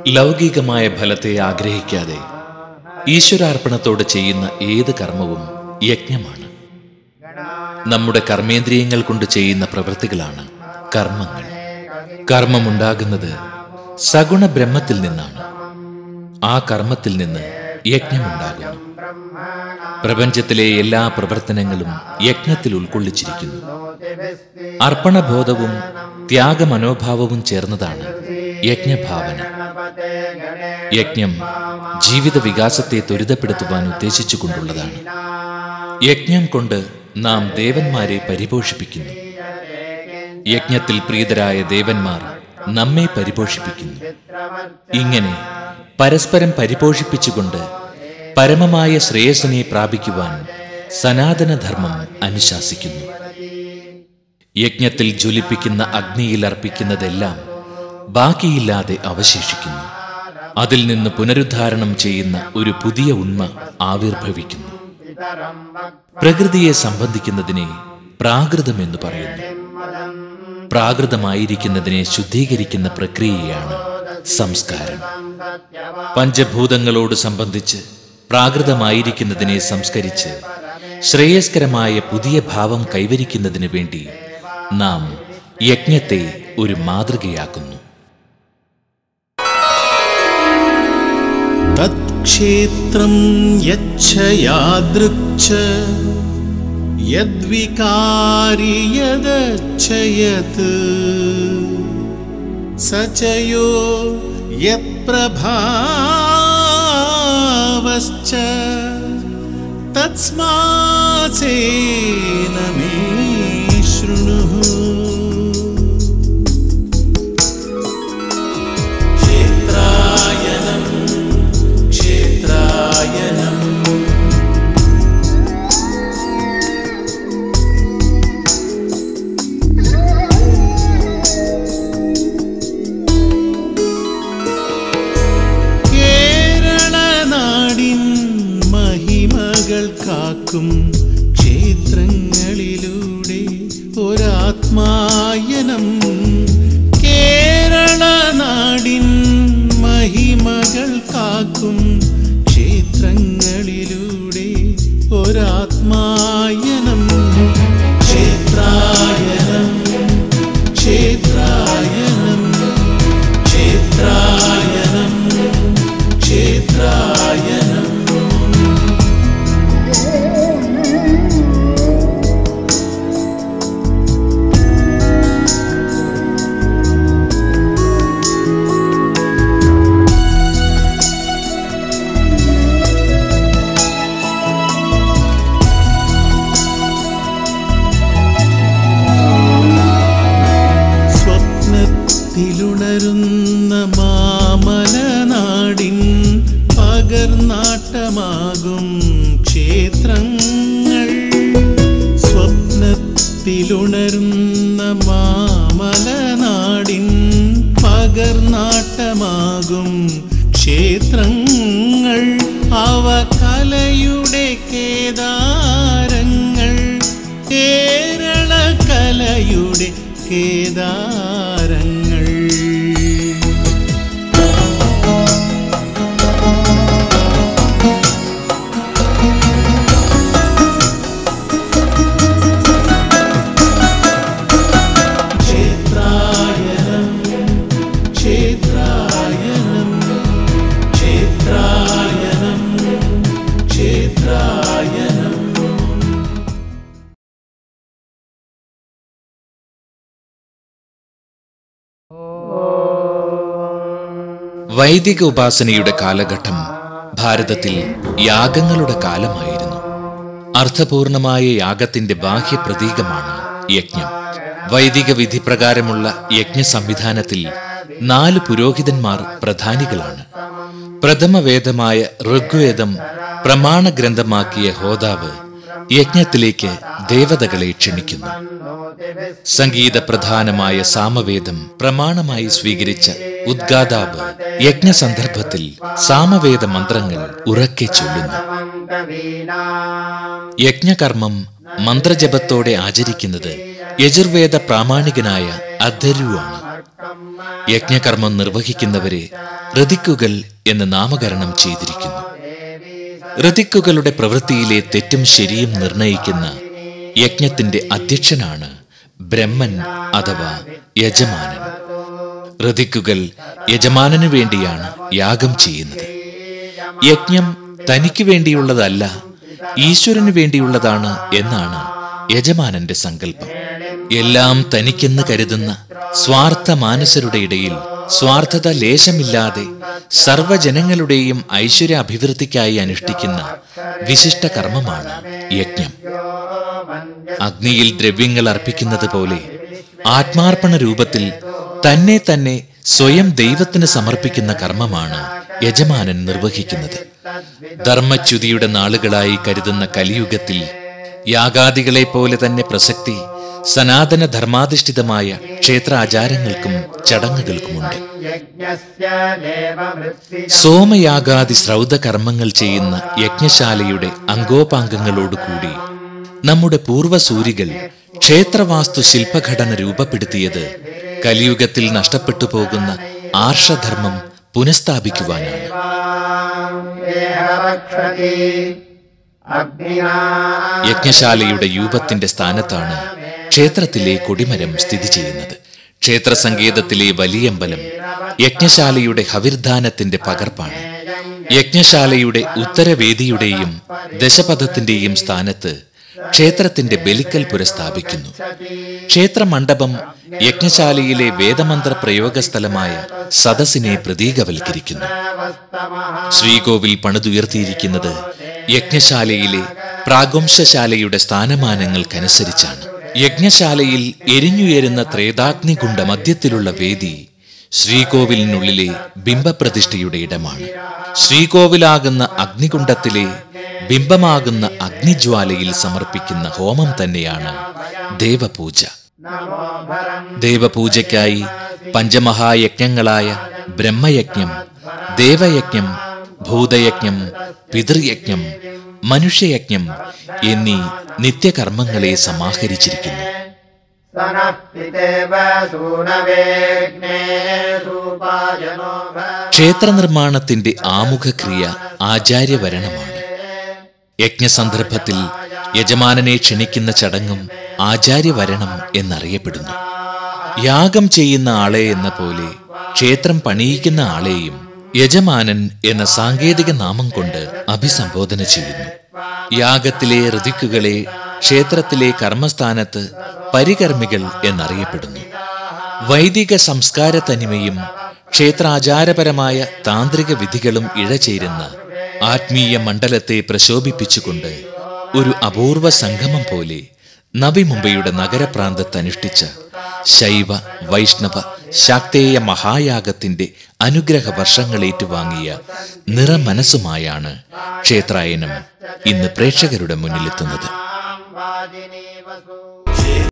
ലൗകികമായ ഫലത്തെ ആഗ്രഹിക്കാതെ ഈശ്വരാർപ്പണത്തോടെ ചെയ്യുന്ന ഏത് കർമ്മവും യജ്ഞമാണ്. നമ്മുടെ കർമ്മേന്ദ്രിയങ്ങൾ കൊണ്ട് ചെയ്യുന്ന പ്രവൃത്തികളാണ് കർമ്മങ്ങൾ. കർമ്മമുണ്ടാകുന്നത് സഗുണ ബ്രഹ്മത്തിൽ നിന്നാണ്. ആ കർമ്മത്തിൽ നിന്ന് യജ്ഞമുണ്ടാകുന്നു. പ്രപഞ്ചത്തിലെ എല്ലാ പ്രവർത്തനങ്ങളും യജ്ഞത്തിൽ ഉൾക്കൊള്ളിച്ചിരിക്കുന്നു. അർപ്പണബോധവും ത്യാഗമനോഭാവവും ചേർന്നതാണ് യജ്ഞഭാവന. യജ്ഞം ജീവിത വികാസത്തെ ത്വരിതപ്പെടുത്തുവാൻ ഉദ്ദേശിച്ചുകൊണ്ടുള്ളതാണ്. യജ്ഞം കൊണ്ട് നാം ദേവന്മാരെ പരിപോഷിപ്പിക്കുന്നു. യജ്ഞത്തിൽ പ്രീതരായ ദേവന്മാർ നമ്മെ പരിപോഷിപ്പിക്കുന്നു. ഇങ്ങനെ പരസ്പരം പരിപോഷിപ്പിച്ചുകൊണ്ട് പരമമായ ശ്രേയസ്സിനെ പ്രാപിക്കുവാൻ സനാതനധർമ്മം അനുശാസിക്കുന്നു. യജ്ഞത്തിൽ ജ്വലിപ്പിക്കുന്ന അഗ്നിയിൽ അർപ്പിക്കുന്നതെല്ലാം ബാക്കിയില്ലാതെ അവശേഷിക്കുന്നു. അതിൽ നിന്ന് പുനരുദ്ധാരണം ചെയ്യുന്ന ഒരു പുതിയ ഉണ്മ ആവിർഭവിക്കുന്നു. പ്രകൃതിയെ സംബന്ധിക്കുന്നതിനെ പ്രാകൃതമെന്ന് പറയുന്നു. പ്രാകൃതമായിരിക്കുന്നതിനെ ശുദ്ധീകരിക്കുന്ന പ്രക്രിയയാണ് സംസ്കാരം. പഞ്ചഭൂതങ്ങളോട് സംബന്ധിച്ച് പ്രാകൃതമായിരിക്കുന്നതിനെ സംസ്കരിച്ച് ശ്രേയസ്കരമായ പുതിയ ഭാവം കൈവരിക്കുന്നതിന് വേണ്ടി നാം യജ്ഞത്തെ ഒരു മാതൃകയാക്കുന്നു. തത്ക്ഷേത്രം യച്ഛയാദൃച്ഛ യദ്വികാരി യദച്ഛയത് സചയോ യത്പ്രഭാവശ്ച തസ്മാസേന മേ ശൃണുഃ. ക്ഷേത്രായനം ക്ഷേത്രായനം കേരളനാടിൻ മഹിമകൾ കാക്കും ക്ഷേത്രങ്ങളിലൂടെ ഒരാത്മായനം. കേരളനാടിൻ മഹിമകൾ കാക്കും ക്ഷേത്രങ്ങളിലൂടെ ഒരാത്മായനം. ക്ഷേത്രായനം ക്ഷേത്രായനം ക്ഷേത്രായനം ക്ഷേത്രായനം. സ്വപ്നത്തിലുണരുന്ന മാമലനാടിൻ പകർനാട്ടമാകും ക്ഷേത്രങ്ങൾ. സ്വപ്നത്തിലുണരുന്ന മാമലനാടിൻ പകർനാട്ടമാകും ക്ഷേത്രങ്ങൾ. അവ കലയുടെ കേദാരങ്ങൾ. കേരള കലയുടെ കേദാരങ്ങൾ. ക്ഷേത്രായനം ക്ഷേത്രായനം ക്ഷേത്രായനം ക്ഷേത്രായനം. വൈദിക ഉപാസനയുടെ കാലഘട്ടം ഭാരതത്തിൽ യാഗങ്ങളുടെ കാലമായിരുന്നു. അർത്ഥപൂർണമായ യാഗത്തിന്റെ ബാഹ്യ പ്രതീകമാണ് യജ്ഞം. വൈദിക വിധിപ്രകാരമുള്ള യജ്ഞ സംവിധാനത്തിൽ 4 പുരോഹിതന്മാർ പ്രധാനികളാണ്. പ്രഥമവേദമായ ഋഗ്വേദം പ്രമാണഗ്രന്ഥമാക്കിയ ഹോതാവ് യജ്ഞത്തിലേക്ക് ദേവതകളെ ക്ഷണിക്കുന്നു. സംഗീത പ്രധാനമായ സാമവേദം പ്രമാണമായി സ്വീകരിച്ച ഉദ്ഗാതാവ് യജ്ഞസന്ദർഭത്തിൽ സാമവേദ മന്ത്രങ്ങൾ ഉറക്കെ ചൊല്ലുന്നു. യജ്ഞകർമ്മം മന്ത്രജപത്തോടെ ആചരിക്കുന്നത് യജുർവേദ പ്രാമാണികനായ അധരുവാണ്. യജ്ഞകർമ്മം നിർവഹിക്കുന്നവരെ ഋതിക്കുകൾ എന്ന് നാമകരണം ചെയ്തിരിക്കുന്നു. ഋതിക്കുകളുടെ പ്രവൃത്തിയിലെ തെറ്റും ശരിയും നിർണയിക്കുന്ന യജ്ഞത്തിന്റെ അധ്യക്ഷനാണ് ബ്രഹ്മൻ അഥവാ യജമാനൻ. ഋതിക്കുകൾ യജമാനനു വേണ്ടിയാണ് യാഗം ചെയ്യുന്നത്. യജ്ഞം തനിക്ക് വേണ്ടിയുള്ളതല്ല, ഈശ്വരനു വേണ്ടിയുള്ളതാണ് എന്നാണ് യജമാനന്റെ സങ്കല്പം. എല്ലാം തനിക്കെന്ന് കരുതുന്ന സ്വാർത്ഥ മാനസരുടെ ഇടയിൽ സ്വാർത്ഥത ലേശമില്ലാതെ സർവജനങ്ങളുടെയും ഐശ്വര്യ അഭിവൃദ്ധിക്കായി അനുഷ്ഠിക്കുന്ന വിശിഷ്ട കർമ്മമാണ് യജ്ഞം. അഗ്നിയിൽ ദ്രവ്യങ്ങൾ അർപ്പിക്കുന്നത് പോലെ ആത്മാർപ്പണ രൂപത്തിൽ തന്നെ തന്നെ സ്വയം ദൈവത്തിന് സമർപ്പിക്കുന്ന കർമ്മമാണ് യജമാനൻ നിർവഹിക്കുന്നത്. ധർമ്മച്യുതിയുടെ നാളുകളായി കരുതുന്ന കലിയുഗത്തിൽ യാഗാദികളെ പോലെ തന്നെ പ്രസക്തി സനാതന ധർമാധിഷ്ഠിതമായ ക്ഷേത്രാചാരങ്ങൾക്കും ചടങ്ങുകൾക്കുമുണ്ട്. സോമയാഗാദി ശ്രൗത കർമ്മങ്ങൾ ചെയ്യുന്ന യജ്ഞശാലയുടെ അംഗോപാംഗങ്ങളോടുകൂടി നമ്മുടെ പൂർവസൂരികൾ ക്ഷേത്രവാസ്തു ശില്പഘടന രൂപപ്പെടുത്തിയത് കലിയുഗത്തിൽ നഷ്ടപ്പെട്ടു പോകുന്ന ആർഷധർമ്മം പുനഃസ്ഥാപിക്കുവാനാണ്. യജ്ഞശാലയുടെ യൂപത്തിന്റെ സ്ഥാനത്താണ് ക്ഷേത്രത്തിലെ കൊടിമരം സ്ഥിതി ചെയ്യുന്നത്. ക്ഷേത്ര സങ്കേതത്തിലെ വലിയമ്പലം യജ്ഞശാലയുടെ ഹവിർദാനത്തിന്റെ പകർപ്പാണ്. യജ്ഞശാലയുടെ ഉത്തരവേദിയുടെയും ദശപഥത്തിന്റെയും സ്ഥാനത്ത് ക്ഷേത്രത്തിന്റെ ബലിക്കൽ പുരസ്ഥാപിക്കുന്നു. ക്ഷേത്രമണ്ഡപം യജ്ഞശാലയിലെ വേദമന്ത്ര പ്രയോഗ സ്ഥലമായ സദസ്സിനെ പ്രതീകവൽക്കരിക്കുന്നു. ശ്രീകോവിൽ പണിതുയർത്തിയിരിക്കുന്നത് യജ്ഞശാലയിലെ പ്രാഗംശശാലയുടെ സ്ഥാനമാനങ്ങൾക്കനുസരിച്ചാണ്. യജ്ഞശാലയിൽ എരിഞ്ഞുയരുന്ന ത്രേതാഗ്നികുണ്ഡ മധ്യത്തിലുള്ള വേദി ശ്രീകോവിലിനുള്ളിലെ ബിംബപ്രതിഷ്ഠയുടെ ഇടമാണ്. ശ്രീകോവിലാകുന്ന അഗ്നികുണ്ഡത്തിലെ ബിംബമാകുന്ന അഗ്നിജ്വാലയിൽ സമർപ്പിക്കുന്ന ഹോമം തന്നെയാണ് ദേവപൂജ. ദേവപൂജയ്ക്കായി പഞ്ചമഹായജ്ഞങ്ങളായ ബ്രഹ്മയജ്ഞം, ദേവയജ്ഞം, ഭൂതയജ്ഞം, പിതൃയജ്ഞം, മനുഷ്യയജ്ഞം എന്നീ നിത്യകർമ്മങ്ങളെ സമാഹരിച്ചിരിക്കുന്നു. ക്ഷേത്രനിർമ്മാണത്തിന്റെ ആമുഖക്രിയ ആചാര്യവരണമാണ്. യജ്ഞസന്ദർഭത്തിൽ യജമാനനെ ക്ഷണിക്കുന്ന ചടങ്ങും ആചാര്യവരണം എന്നറിയപ്പെടുന്നു. യാഗം ചെയ്യുന്ന ആളെ എന്ന പോലെ ക്ഷേത്രം പണിയിക്കുന്ന ആളെയും യജമാനൻ എന്ന സാങ്കേതിക നാമം കൊണ്ട് അഭിസംബോധന ചെയ്യുന്നു. യാഗത്തിലെ ഋതിക്കുകളെ ക്ഷേത്രത്തിലെ കർമ്മസ്ഥാനത്ത് പരികർമ്മികൾ എന്നറിയപ്പെടുന്നു. വൈദിക സംസ്കാര തനിമയും ക്ഷേത്രാചാരപരമായ താന്ത്രിക വിധികളും ഇഴചേരുന്ന ആത്മീയ മണ്ഡലത്തെ പ്രശോഭിപ്പിച്ചുകൊണ്ട് ഒരു അപൂർവ സംഗമം പോലെ നവി മുംബൈയുടെ നഗരപ്രാന്തത്തനുഷ്ഠിച്ച ശൈവ വൈഷ്ണവ ശാക്തേയ മഹായാഗത്തിന്റെ അനുഗ്രഹ വർഷങ്ങളേറ്റുവാങ്ങിയ നിറമനസ്സുമായാണ് ക്ഷേത്രായനം ഇന്ന് പ്രേക്ഷകരുടെ മുന്നിലെത്തുന്നത്.